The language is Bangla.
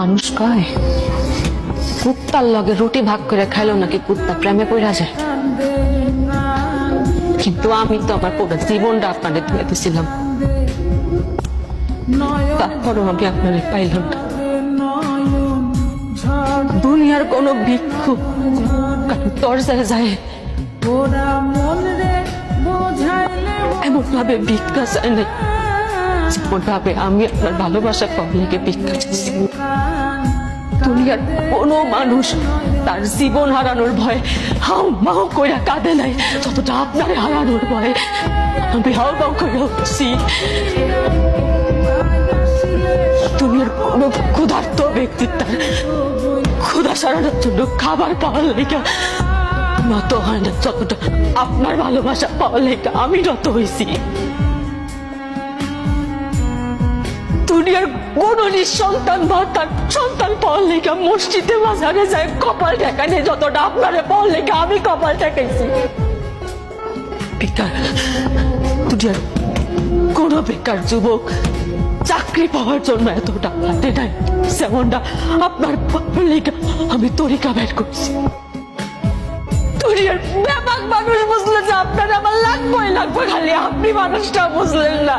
মানুষ কয় কুত্তার লগে রুটি ভাগ করে খাইলো নাকি কুত্তা প্রেমে পড়া যায়, কিন্তু আমি তো আমার পুরো জীবনটা আপনাদের দিয়ে দিয়েছিলাম, তারপরও আমি আপনাদের পাইলাম না। দুনিয়ার কোন ভিক্ষু কারো দরজায় যায় এমন ভাবে ভিক্ষা চায় না যেমন ভাবে আমি আপনার ভালোবাসা পাবলিকে ভিক্ষা চাইছি। দুনিয়ার কোনো মানুষ তার জীবন হারানোর ভয়ে হাউ মাউ কইরা কাঁদে নাই যতটা আপনার হারানোর ভয়ে আমি হাউ মাউ করে উঠছি। দুনিয়ার কোনো ক্ষুধার্ত ব্যক্তি তার ক্ষুধা সারানোর জন্য খাবার পাওয়ার লেগে নত হয় না যতটা আপনার ভালোবাসা পাওয়ার লেগে আমি নত হয়েছি। দুনিয়ার কোন নিঃসন্তান বা তার সন্তান পাওয়ার লেগে মসজিদে মাঝারে যায় কপাল ঠেকানে যতটা আপনারে পাওয়ার লেগে আমি কপাল ঠেকাইছি। বেকার দুনিয়ার কোন বেকার যুবক চাকরি পাওয়ার জন্য এতটা হাতে নাই যেমনটা আপনার পাওয়ার লেগে আমি তরিকা বের করছি। দুনিয়ার ব্যাপক মানুষ বুঝলে যে আপনার আমার লাগবে খালি আপনি মানুষটা বুঝলেন না।